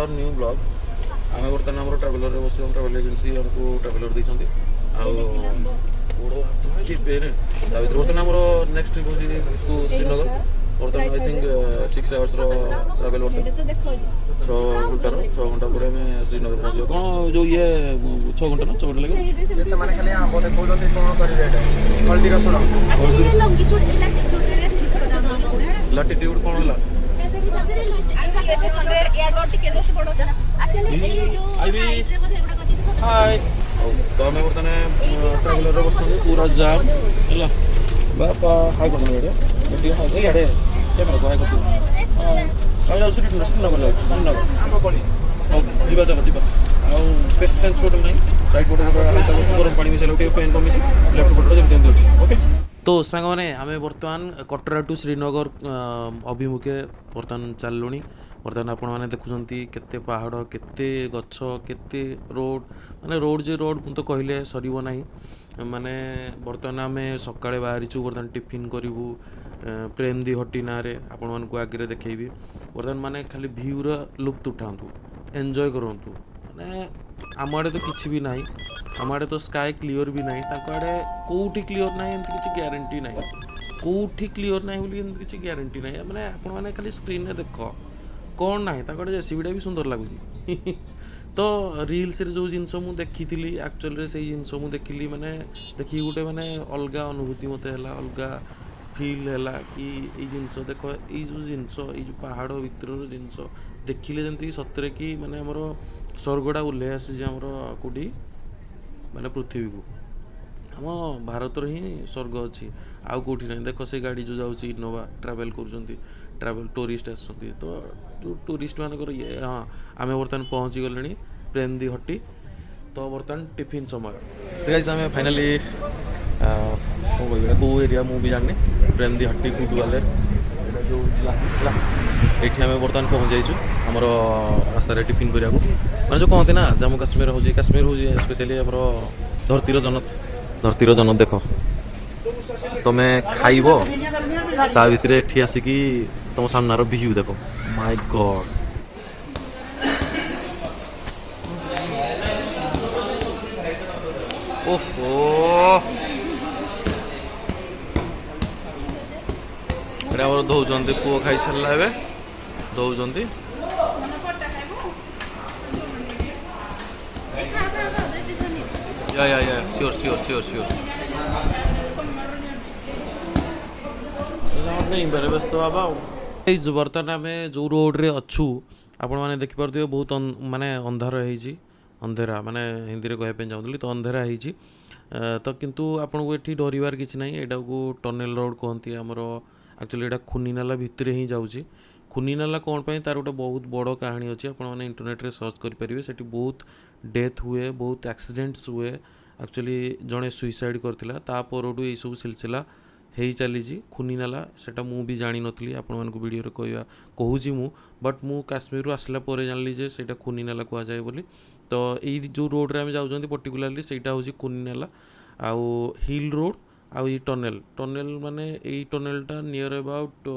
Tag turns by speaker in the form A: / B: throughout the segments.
A: Our new blog आम बर्तमान आम ट्राभेलर बस ट्राभेल एजेंसी आमको ट्राभेलर देते बर्तमान आम नेक्स्ट ट्रिप हूँ श्रीनगर बर्तमान आई थिंक 6 आवर्स ट्राभेल बर्तमान 6 घंटार 6 घंटा पर श्रीनगर पहुँच कौन जो ये 6 घंटा ना 6 घंटा लगे लाटिट्यूड कौन है हाय तो आम बर्तमान ट्राभेलर बस पूरा जाम है बापा हाय कर हाय श्रीनगर जीवा चल जीवा आेसेंस टोटल ना राइट पटे गरम पानी मिसाइल पेन कमी लेफ्ट पटे जमी अच्छे ओके। तो सांग मैंने आम बर्तमान कटरा टू श्रीनगर अभिमुखे बर्तमान चललु बर्तमान आपण मैंने देखुं केते पहाड़ केते गछ केते रोड माने रोड जे रोड तो कहले सर ना माने बर्तमान आम सकाळे बाहरीचु बर्तमान टिफिन करूँ प्रेम दी हट्टी ना आपण मानक आगे देखी बर्तमान माने खाली भ्यूर लुप्त उठातु एंजॉय करूँ माने आम आड़े तो किसी भी ना आम आड़े तो स्काए क्लीयर भी ना आड़े कौटी क्लीयर ना एमती किसी ग्यारंटी ना कौटी क्लीयर ना बोली किसी ग्यारंटी ना मैंने आपण मैंने खाली स्क्रीन में देख कौन ना जेसीबीटा भी सुंदर लगुच तो रील्स रे जो जिनस मु देखी एक्चुअली से जिनस मु देखिली माने देखी गोटे माने अलग अनुभूति मत है अलग फिल है कि ये जिनस देख ये जो जिनस ये जो पहाड़ भितर जिनस देखिले जमी सतरे कि माने हमर स्वर्गटा ओह्लै आसी कौटी माने पृथ्वी को आम भारत ही स्वर्ग अच्छी आउ कौटी ना देख से गाड़ी जो जाऊँगी इनोवा ट्रावेल ट्रावेल टूरिस्ट आसुँच तो जो टूरिस्ट मानकर ये हाँ आम बर्तमान पहुँची गले प्रेम दी हट्टी तो बर्तमान टिफिन समय गाइस आम फाइनाली कौ एरिया मु भी जानी प्रेम दी हट्टी कूटू वाले जो ये आम बर्तमान पहुँच जाइए आमर रास्ता टिफिन करा मैंने जो कहते ना जम्मू काश्मीर हूँ स्पेशली आम धरतीर जनत देख तुम्हें खाइब ता भितर एठी आसिकी तुम सामनार व्यू देख माय गॉड ओहो दौरान पुओ खाई सारा ए दौरान या श्योर श्योर श्योर श्योर नहीं बेरे व्यस्त बाबा बर्तमान आम जो रोड रे अच्छू आपण मैंने देखिपे बहुत माने अंधार अंधेरा माने हिंदी में कहवाई चाहूँगी तो अंधेरा होती तो किंतु आपन को ये डरबार किसी ना यहाँ को टनेल रोड कहती आमर एक्चुअली यहाँ खुनीनाला भितर ही जाऊँगी खुनीनाला कौन पाई तार गोटे बहुत बड़ कहानी अच्छी आप इंटरनेट रे सर्च करेंगे से बहुत डेथ हुए बहुत एक्सीडेंट्स हुए एक्चुअली जड़े सुइसाइड करता तापर यही सब सिलसिला हो चली खुनीनाला सेटा मु भी जानी नी आपण मानक वीडियो रे कहूँ मु बट मु काश्मीर आसला जानी जे सेटा खुनीनाला कहुए बोली तो ये जो रोड रे आम जाऊँ पर्टिकुलाली सेटा हूँ खुनीनाला आउ हिल रोड आउ ये टनेल माने ये टनेलटा near about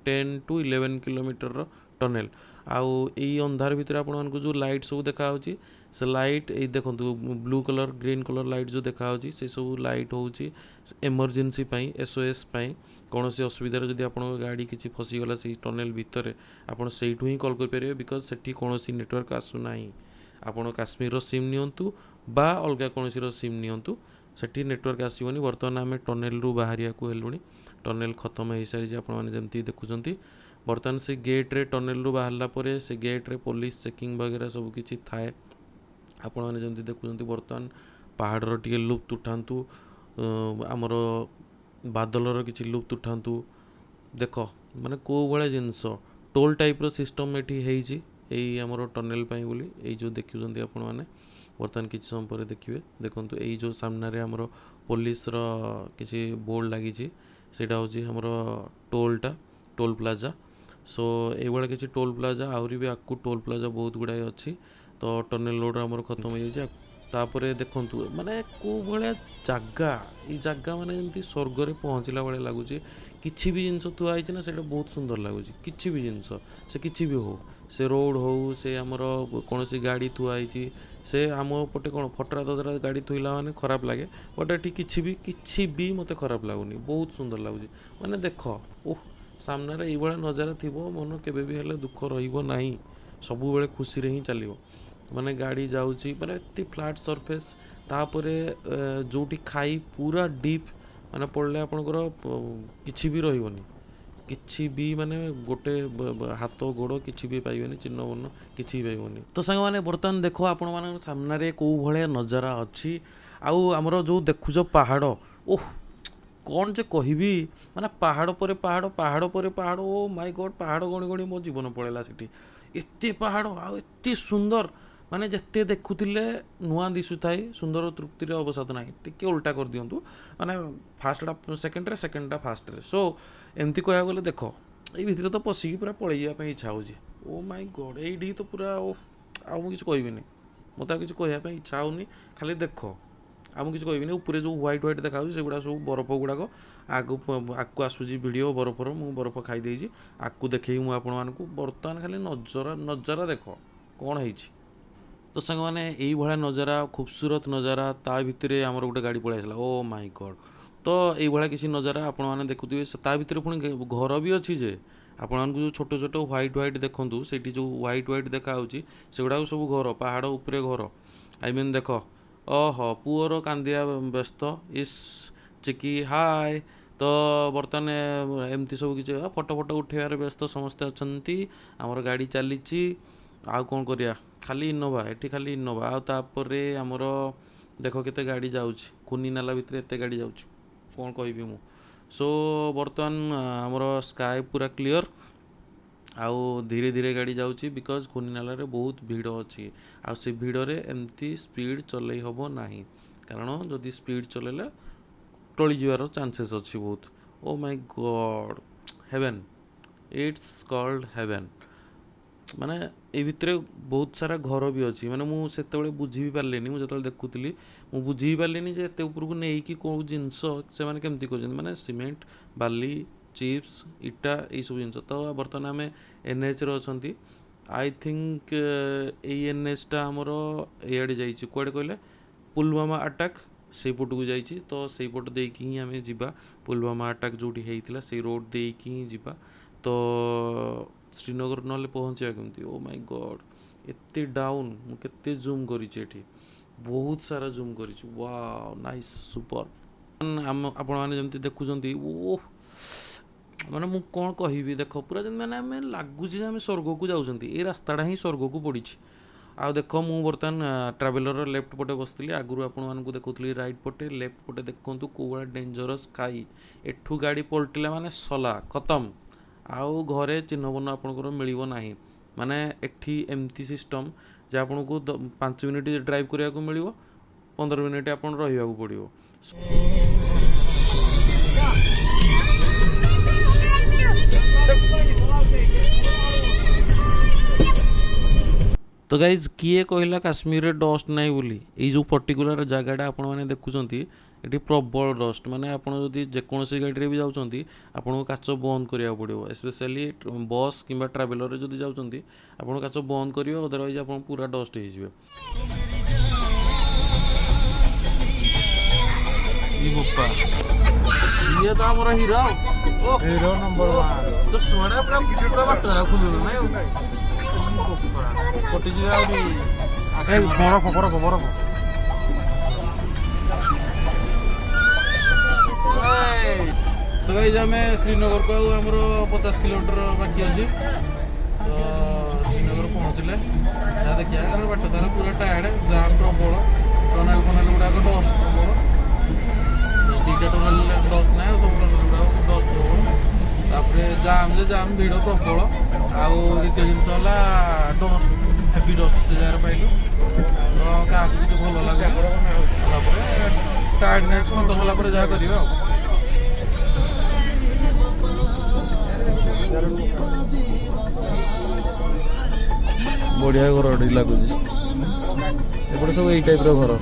A: 10 to 11 kilometre tunnel आउ यही अंधार भितर आपण मानक जो लाइट सब देखा से लाइट ये देखो blue colour green colour light जो देखा से सब लाइट हूँ एमरजेंसी SOS कौन से असुविधा जब आप गाड़ी किसी फसीगला से टनेल भितर आपड़ से ही कॉल करेंगे बिकज से कौन नेटवर्क आसूना आपड़ काश्मीर सिम नियंतु बा अलग कौन सिम नियंतु सेठी नेटवर्क आसोनी बर्तमान आम टनेल रू बाहरिया को हेलुणी टनेल खत्म हो सारी आपमती देखुं बर्तमान से गेट रे टनेल रू बाहरला परे से गेट रे पुलिस चेकिंग वगैरह सब किसी थाए आपण मैंने जमी देखुं बर्तमान पहाड़र टे लुप्त उठातु आमर बादलर किसी लुप्त उठातु देख माने को भाया जिनस टोल टाइप रो सिस्टम ये यही आमर टनेल बोली ये जो देखुं आपण मैंने बर्तमान किसी समय पर देखिए देखो यही जो सामने आमर पुलिस किसी बोर्ड लगी सेटा हूँ आमर टोल प्लाजा सो ये किसी टोल प्लाजा आहरी भी आगू टोल प्लाजा बहुत गुड़ाए अच्छी तो टनेल रोड आमर खत्म हो जाए तापर देखंतु माने को भलिया जागा ई जागा माने जेमती स्वर्ग रे पहुँचला भलिया लागुची किछि भी जिनस थुआ आइछि ना सेटा बहुत सुंदर लागुची किछि भी जिनस से किछि भी हो से रोड हो से हमर कोनोसी गाड़ी थुआ आइछि से आम पटे कौन फटरा ददरा गाड़ी थोइला माने खराब लगे बट एटी किछि भी मते खराब लागुनी बहुत सुंदर लागुची माने देख ओह सामने रे ई भलिया नजारा थिबो मन केबे भी हेले दुख रहिबो नाही सबु बेले खुशी रे ही चलिबो माने गाड़ी जाउची माने एती फ्लैट सरफेस तापरे जोटी खाई पूरा डीप माने पड़ले आपनकर किछि भी रहिबोनी किछि भी माने गोटे हाथ गोड़ किछि भी पाइबेनी चिन्ह वर्ण किछि भी पाइबोनी तो संग माने बर्तमान देखो आपण मान सामने रे को भले नजारा अछि आउ हमरो जो देखुजो पहाड़ ओह कौन जे कहबी माने पहाड़ परे पहाड़ पहाड़ परे पहाड़ ओ माय गॉड पहाड़ गणी गणी मो जीवन पळेला सेठी एते पहाड़ आ एते सुंदर माने जेते देखुतिले नुआ दिसुथाई सुंदर तृप्ति रे अवसाद नाही टिके उल्टा कर दियंतु माने फास्टडा सेकंडटा फास्ट रे सो एमती कहया गले देखो ए भितर तो पसिकी पूरा पळै जा पे इच्छा होजी ओ माय गॉड एडी तो पूरा ओ आ मु किछ कहबिनी मते किछ कहया पे इच्छा होनी खाली देखो आम किसी कहबिनी ऊपर जो व्हाइट व्हाइट देखा सेगुड़ा सब बरफ गुड़ाक आगू आसूसी भिडियो बरफर मु बरफ खाई देछि आकु देखी मु आपण मानकु बर्तमान खाली नजारा देख कौन है तो संग मैंने यही भाया नजारा खूबसूरत नजारा ता भितर आमर गोटे गाड़ी पलि आसला ओ माय गॉड तो यही भाया किसी नजारा आपण मैंने देखुए ता भितर पुणी घर भी अच्छी जे आपण जो छोट छोट व्हाइट व्हाइट देखु से जो व्हाइट व्हाइट देखा सेगुड़ा सब घर पहाड़ उपरे घर आई मीन देख ओह पुअर कांदिया व्यस्त इस चिकी हाय तो बर्तमान एमती सब किसी फटो फटो उठेबार व्यस्त समस्ते अच्छी आमर गाड़ी चली आउ कौन करिया खाली इनोवा एटी खाली इनोवा आउे आमर देख केते गाड़ी जाउछि कुनी नाला भितर एते गाड़ी जाउछि कौन कहबी मु सो बर्तमान आमर स्काई पूरा क्लियर आउ धीरे धीरे गाड़ी जाउछि बिकॉज खुनी नाला रे बहुत भीड़ अच्छी आ से भीड़ रे एमती स्पीड चलै हबो नाही कारण जदि स्पीड चलेला टळी जिवार चांसेस अच्छी बहुत oh my god heaven it's called heaven माने ए भितर बहुत सारा घर भी अच्छी माने मु सेते बेले बुझी भी पारलेनी मु जतले देखुतली मु बुझी भी पारलेनी जे एते ऊपर को नेई कि को जिंस से माने केमती को माने सीमेंट बाली चिप्स इटा ये सब जिन तो बर्तमान आम एनएच रही आई थिंक एनएचटा आमर इे जा कड़े कहले पुलवामा अटैक से पट को जाइए तो से पट देकी ही आम जा पुलवामा अटैक जो होता से रोड देकी ही जा तो श्रीनगर ना पहुँचा केमती ओ माय गॉड एते डाउन मुझे जूम करी बहुत सारा जूम कर वाओ नाइस सुपर आपण मैंने जमी देखुं ओ माने मु कौन कहबी देख पूरा जन माने आम लगुच आम स्वर्ग को जाऊँगी ये रास्ताटा ही स्वर्ग को पड़ी आ देख मु बर्तमान ट्रावेलर लेफ्ट पटे बसती आगु आपण देखुली राइट पटे लेफ्ट पटे देखु कौ भाया डेंजरस खाई एठू गाड़ी पलटिला माने सला खत्म आउ घरे चिन्ह बर्ण आपंकर मिल ना माने एठी एमती सिस्टम जे आपन को 5 मिनिट ड्राइव करिया को मिलिवो 15 मिनिट आपन रहिया को पड़िवो तो गाइज किए कहला काश्मीर रे डस्ट नाई बोली ये जो पर्टिकुलर जगहटा आपण मैंने देखुं ये प्रबल डस्ट माने आपण जदि जेकोसी गाड़ी भी जाऊँगी आपन को काच बंद करिया पड़ो स्पेशली बस किंबा ट्रावेलर रे जदि जाऊँगी आपन काच बंद करियो अदरवाइज आपन पूरा डस्ट हो जिवे ये तो हमारा हीरो हीरो नंबर 1 तो सोना पूरा बाटरा खुललो नै पटी जी आउरी ए बरफ तो गाइस हमें श्रीनगर को हमरो 50 किलोमीटर बाकी अछि तो श्रीनगर पहुंचले या देखिया कारण बाटो तारा पूरा टायर्ड जाम प्रबल टनल गुडा को डस्ट प्रबल दीटा टनल डस्ट ना सब टनल गुडा डस्ट प्रबल तापरे जाम भीड़ प्रबल आउ द्वितीय जिनस है डस्ट हेवी डस्ट से जगह पाइलु तो क्या किसी भल लगे टायर्डनेस खत्म होला जहाँ कर बढ़िया घर लगुच
B: ଏପଟେ ସବୁ ଏଇ ଟାଇପ୍ର ଘର।